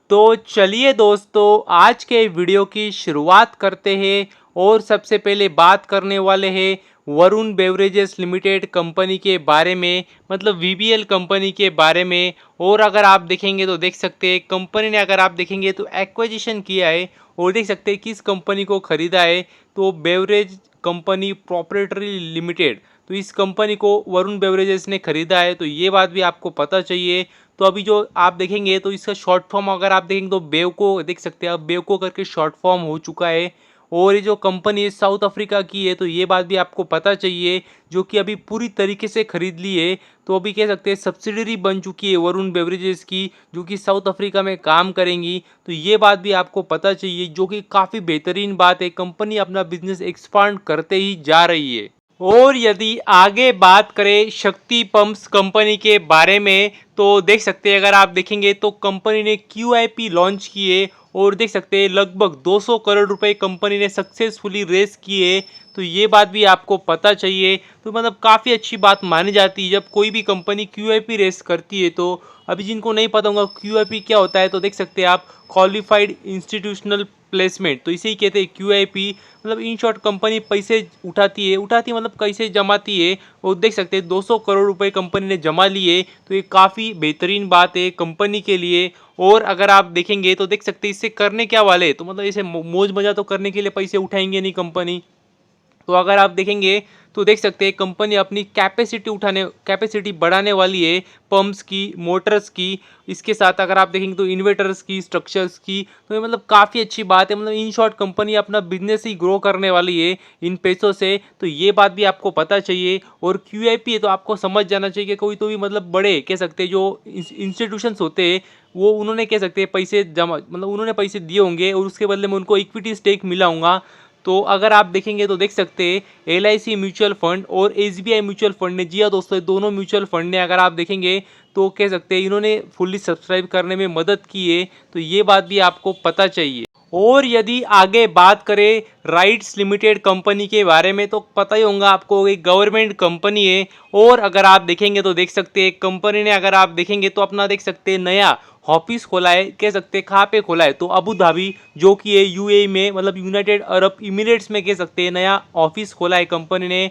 तो चलिए दोस्तों, आज के वीडियो की शुरुआत करते हैं और सबसे पहले बात करने वाले हैं वरुण बेवरेजेस लिमिटेड कंपनी के बारे में, मतलब वीबीएल कंपनी के बारे में। और अगर आप देखेंगे तो देख सकते हैं कंपनी ने, अगर आप देखेंगे तो एक्विजिशन किया है और देख सकते हैं किस कंपनी को खरीदा है, तो बेवरेज कंपनी प्रॉप्राइटरी लिमिटेड। तो इस कंपनी को वरुण बेवरेजेस ने खरीदा है, तो ये बात भी आपको पता चाहिए। तो अभी जो आप देखेंगे तो इसका शॉर्ट फॉर्म अगर आप देखेंगे तो बेवको देख सकते हैं, अब बेवको करके शॉर्ट फॉर्म हो चुका है। और ये जो कंपनी है साउथ अफ्रीका की है, तो ये बात भी आपको पता चाहिए, जो कि अभी पूरी तरीके से खरीद ली है। तो अभी कह सकते हैं सब्सिडरी बन चुकी है वरुण बेवरेजेस की, जो कि साउथ अफ्रीका में काम करेंगी। तो ये बात भी आपको पता चाहिए, जो कि काफ़ी बेहतरीन बात है। कंपनी अपना बिजनेस एक्सपांड करते ही जा रही है। और यदि आगे बात करें शक्ति पंप्स कंपनी के बारे में, तो देख सकते हैं, अगर आप देखेंगे तो कंपनी ने QIP लॉन्च किए और देख सकते हैं लगभग 200 करोड़ रुपए कंपनी ने सक्सेसफुली रेस किए। तो ये बात भी आपको पता चाहिए। तो मतलब काफ़ी अच्छी बात मानी जाती है जब कोई भी कंपनी QIP रेस करती है। तो अभी जिनको नहीं पता होगा QIP क्या होता है, तो देख सकते हैं आप, क्वालिफाइड इंस्टीट्यूशनल प्लेसमेंट, तो इसे ही कहते हैं QIP। मतलब इन शॉर्ट कंपनी पैसे उठाती है मतलब पैसे जमाती है। और देख सकते हैं 200 करोड़ रुपए कंपनी ने जमा लिए, तो ये काफ़ी बेहतरीन बात है कंपनी के लिए। और अगर आप देखेंगे तो देख सकते हैं इससे करने क्या वाले, तो मतलब इसे मौज मजा तो करने के लिए पैसे उठाएंगे नहीं कंपनी। तो अगर आप देखेंगे तो देख सकते हैं कंपनी अपनी कैपेसिटी बढ़ाने वाली है, पंप्स की, मोटर्स की। इसके साथ अगर आप देखेंगे तो इन्वर्टर्स की, स्ट्रक्चर्स की। तो ये मतलब काफ़ी अच्छी बात है। मतलब इन शॉर्ट कंपनी अपना बिजनेस ही ग्रो करने वाली है इन पैसों से। तो ये बात भी आपको पता चाहिए। और QIP है तो आपको समझ जाना चाहिए कि कोई तो भी मतलब बड़े कह सकते हैं जो इंस्टीट्यूशंस होते हैं, वो उन्होंने कह सकते हैं पैसे जमा, मतलब उन्होंने पैसे दिए होंगे और उसके बदले में उनको इक्विटी स्टेक मिला होगा। तो अगर आप देखेंगे तो देख सकते हैं LIC म्यूचुअल फंड और SBI म्यूचुअल फंड ने, जी हाँ दोस्तों, ये दोनों म्यूचुअल फंड ने, अगर आप देखेंगे तो कह सकते हैं इन्होंने फुल्ली सब्सक्राइब करने में मदद की है। तो ये बात भी आपको पता चाहिए। और यदि आगे बात करें राइट्स लिमिटेड कंपनी के बारे में, तो पता ही होगा आपको, एक गवर्नमेंट कंपनी है। और अगर आप देखेंगे तो देख सकते हैं कंपनी ने, अगर आप देखेंगे तो अपना देख सकते हैं नया ऑफिस खोला है। कह सकते हैं कहाँ पे खोला है, तो अबू धाबी, जो कि है UAE में, मतलब यूनाइटेड अरब इमिरेट्स में, कह सकते हैं नया ऑफिस खोला है कंपनी ने।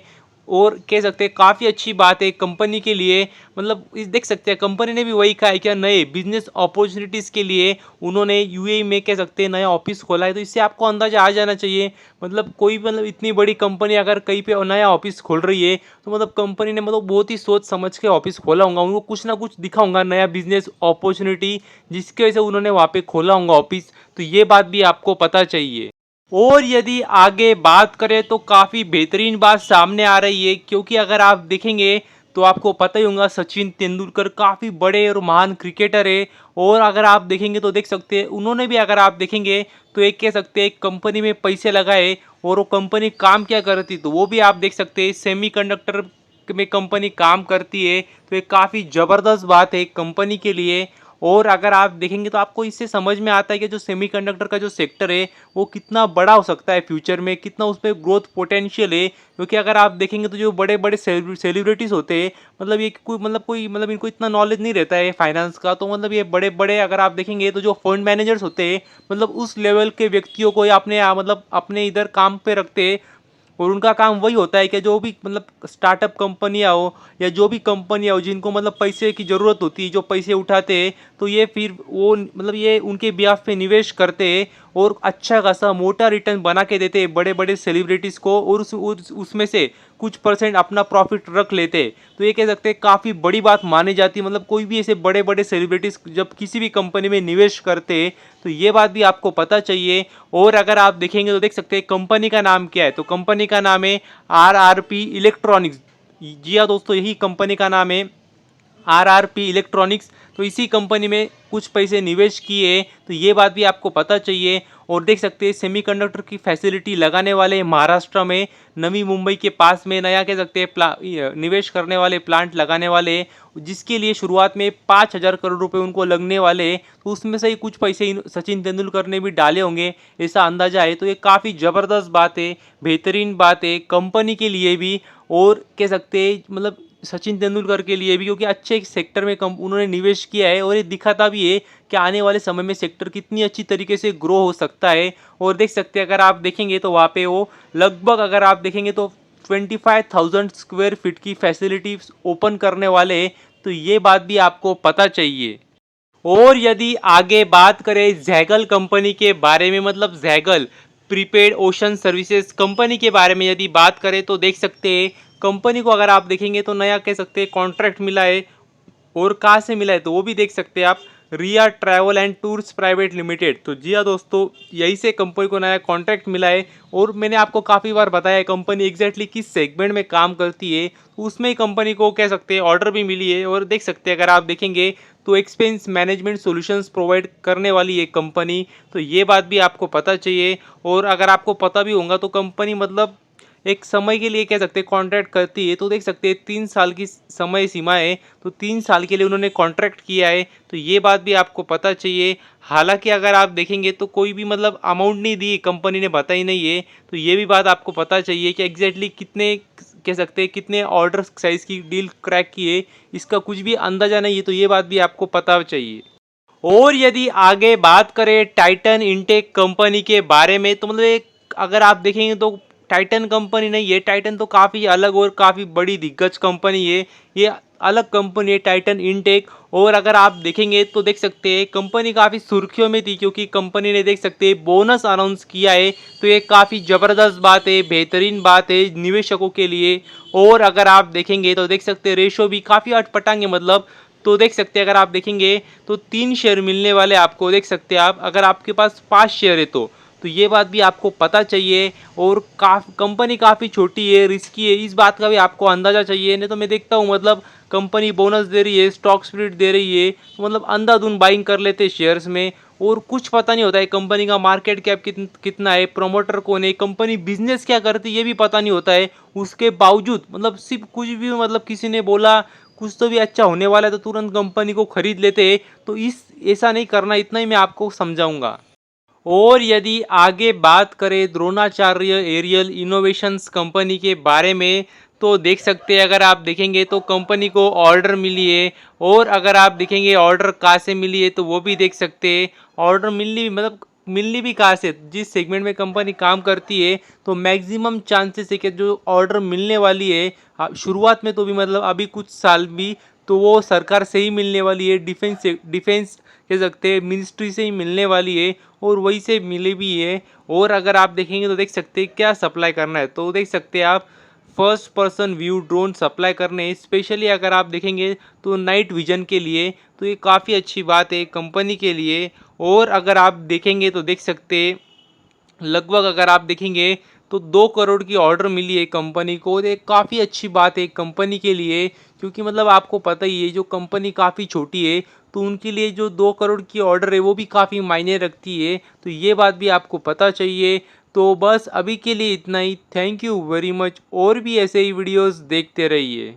और कह सकते हैं काफ़ी अच्छी बात है कंपनी के लिए। मतलब इस देख सकते हैं कंपनी ने भी वही कहा है कि नए बिजनेस अपॉर्चुनिटीज़ के लिए उन्होंने UAE में, कह सकते हैं, नया ऑफिस खोला है। तो इससे आपको अंदाजा आ जाना चाहिए, मतलब कोई मतलब इतनी बड़ी कंपनी अगर कहीं पे नया ऑफिस खोल रही है, तो मतलब कंपनी ने मतलब बहुत ही सोच समझ के ऑफिस खोला होगा, उनको कुछ ना कुछ दिखा होगा नया बिजनेस अपॉर्चुनिटी, जिसकी वजह से उन्होंने वहाँ पे खोला होगा ऑफिस। तो ये बात भी आपको पता चाहिए। और यदि आगे बात करें तो काफ़ी बेहतरीन बात सामने आ रही है, क्योंकि अगर आप देखेंगे तो आपको पता ही होगा सचिन तेंदुलकर काफ़ी बड़े और महान क्रिकेटर है। और अगर आप देखेंगे तो देख सकते हैं उन्होंने भी, अगर आप देखेंगे तो एक कह सकते हैं एक कंपनी में पैसे लगाए, और वो कंपनी काम क्या करती, तो वो भी आप देख सकते हैं सेमीकंडक्टर में कंपनी काम करती है। तो ये काफ़ी ज़बरदस्त बात है कंपनी के लिए। और अगर आप देखेंगे तो आपको इससे समझ में आता है कि जो सेमीकंडक्टर का जो सेक्टर है वो कितना बड़ा हो सकता है फ्यूचर में, कितना उसमें ग्रोथ पोटेंशियल है। क्योंकि अगर आप देखेंगे तो जो बड़े बड़े सेलिब्रिटीज़ होते हैं, मतलब ये कोई मतलब इनको इतना नॉलेज नहीं रहता है फाइनेंस का, तो मतलब ये बड़े बड़े, अगर आप देखेंगे तो जो फंड मैनेजर्स होते हैं, मतलब उस लेवल के व्यक्तियों को अपने मतलब अपने इधर काम पे रखते हैं। और उनका काम वही होता है कि जो भी मतलब स्टार्टअप कंपनियां हो या जो भी कंपनियां हो जिनको मतलब पैसे की ज़रूरत होती है, जो पैसे उठाते हैं, तो ये फिर वो मतलब ये उनके बिहाफ पे निवेश करते हैं और अच्छा खासा मोटा रिटर्न बना के देते हैं बड़े बड़े सेलिब्रिटीज़ को, और उसमें से कुछ परसेंट अपना प्रॉफिट रख लेते हैं। तो ये कह सकते हैं काफ़ी बड़ी बात मानी जाती है। मतलब कोई भी ऐसे बड़े बड़े सेलिब्रिटीज़ जब किसी भी कंपनी में निवेश करते हैं, तो ये बात भी आपको पता चाहिए। और अगर आप देखेंगे तो देख सकते हैं कंपनी का नाम क्या है, तो कंपनी का नाम है RRP इलेक्ट्रॉनिक्स। जी हाँ दोस्तों, यही कंपनी का नाम है RRP इलेक्ट्रॉनिक्स। तो इसी कंपनी में कुछ पैसे निवेश किए, तो ये बात भी आपको पता चाहिए। और देख सकते हैं सेमीकंडक्टर की फैसिलिटी लगाने वाले महाराष्ट्र में, नवी मुंबई के पास में नया कह सकते हैं निवेश करने वाले प्लांट लगाने वाले, जिसके लिए शुरुआत में 5,000 करोड़ रुपए उनको लगने वाले। तो उसमें से ही कुछ पैसे सचिन तेंदुलकर ने भी डाले होंगे, ऐसा अंदाजा है। तो ये काफ़ी ज़बरदस्त बात है, बेहतरीन बात है कंपनी के लिए भी। और कह सकते हैं मतलब सचिन तेंदुलकर के लिए भी, क्योंकि अच्छे एक सेक्टर में उन्होंने निवेश किया है और ये दिखाता भी है कि आने वाले समय में सेक्टर कितनी अच्छी तरीके से ग्रो हो सकता है। और देख सकते हैं अगर आप देखेंगे तो वहाँ पे वो लगभग अगर आप देखेंगे तो 25,000 स्क्वायर फीट की फैसिलिटी ओपन करने वाले हैं, तो ये बात भी आपको पता चाहिए। और यदि आगे बात करें जैगल कंपनी के बारे में, मतलब Zaggle prepaid ocean services company के बारे में यदि बात करें तो देख सकते हैं कंपनी को अगर आप देखेंगे तो नया कह सकते हैं कॉन्ट्रैक्ट मिला है। और कहाँ से मिला है तो वो भी देख सकते हैं आप, Riya travel and tours private limited. तो जी हाँ दोस्तों, यही से कंपनी को नया कॉन्ट्रैक्ट मिला है। और मैंने आपको काफ़ी बार बताया है कंपनी एग्जैक्टली किस सेगमेंट में काम करती है, तो उसमें ही कंपनी को कह सकते हैं ऑर्डर भी मिली है। और देख सकते हैं अगर आप देखेंगे तो एक्सपेंस मैनेजमेंट सॉल्यूशंस प्रोवाइड करने वाली एक कंपनी, तो ये बात भी आपको पता चाहिए। और अगर आपको पता भी होगा तो कंपनी मतलब एक समय के लिए कह सकते हैं कॉन्ट्रैक्ट करती है, तो देख सकते हैं 3 साल की समय सीमा है, तो 3 साल के लिए उन्होंने कॉन्ट्रैक्ट किया है, तो ये बात भी आपको पता चाहिए। हालांकि अगर आप देखेंगे तो कोई भी मतलब अमाउंट नहीं दी, कंपनी ने बताई नहीं है, तो ये भी बात आपको पता चाहिए कि एग्जैक्टली कितने कह सकते हैं कितने ऑर्डर साइज की डील क्रैक किए, इसका कुछ भी अंदाजा नहीं है, तो ये बात भी आपको पता चाहिए। और यदि आगे बात करें टाइटन इंटेक कंपनी के बारे में, तो मतलब एक अगर आप देखेंगे तो टाइटन कंपनी नहीं है, टाइटन तो काफ़ी अलग और काफ़ी बड़ी दिग्गज कंपनी है, ये अलग कंपनी है टाइटन इंटेक। और अगर आप देखेंगे तो देख सकते हैं कंपनी काफ़ी सुर्खियों में थी, क्योंकि कंपनी ने देख सकते हैं बोनस अनाउंस किया है, तो ये काफ़ी ज़बरदस्त बात है, बेहतरीन बात है निवेशकों के लिए। और अगर आप देखेंगे तो देख सकते हैं रेशो भी काफ़ी अटपटांगे, मतलब तो देख सकते हैं अगर आप देखेंगे तो 3 शेयर मिलने वाले आपको, देख सकते हैं आप अगर आपके पास 5 शेयर है तो ये बात भी आपको पता चाहिए। और कंपनी काफ़ी छोटी है, रिस्की है, इस बात का भी आपको अंदाज़ा चाहिए। नहीं तो मैं देखता हूँ मतलब कंपनी बोनस दे रही है, स्टॉक स्प्लिट दे रही है, तो मतलब अंधाधुंध बाइंग कर लेते हैं शेयर्स में, और कुछ पता नहीं होता है कंपनी का मार्केट कैप कितना है, प्रमोटर कौन है, कंपनी बिजनेस क्या करती है ये भी पता नहीं होता है। उसके बावजूद मतलब सिर्फ कुछ भी मतलब किसी ने बोला कुछ तो भी अच्छा होने वाला है तो तुरंत कंपनी को खरीद लेते हैं, तो इस ऐसा नहीं करना, इतना ही मैं आपको समझाऊंगा। और यदि आगे बात करें द्रोणाचार्य एरियल इनोवेशंस कंपनी के बारे में, तो देख सकते हैं अगर आप देखेंगे तो कंपनी को ऑर्डर मिली है। और अगर आप देखेंगे ऑर्डर कहाँ से मिली है तो वो भी देख सकते हैं। ऑर्डर मिलनी मतलब मिलनी भी कहाँ से, जिस सेगमेंट में कंपनी काम करती है तो मैक्सिमम चांसेस है कि जो ऑर्डर मिलने वाली है शुरुआत में तो भी मतलब अभी कुछ साल भी तो वो सरकार से ही मिलने वाली है, डिफेंस कह सकते हैं मिनिस्ट्री से ही मिलने वाली है, और वही से मिली भी है। और अगर आप देखेंगे तो देख सकते हैं क्या सप्लाई करना है, तो देख सकते हैं आप first person view drone supply करने, स्पेशली अगर आप देखेंगे तो नाइट विजन के लिए, तो ये काफ़ी अच्छी बात है कंपनी के लिए। और अगर आप देखेंगे तो देख सकते हैं लगभग अगर आप देखेंगे तो 2 करोड़ की ऑर्डर मिली है कंपनी को, ये काफ़ी अच्छी बात है कंपनी के लिए, क्योंकि मतलब आपको पता ही है जो कंपनी काफ़ी छोटी है तो उनके लिए जो 2 करोड़ की ऑर्डर है वो भी काफ़ी मायने रखती है, तो ये बात भी आपको पता चाहिए। तो बस अभी के लिए इतना ही, थैंक यू वेरी मच, और भी ऐसे ही वीडियोस देखते रहिए।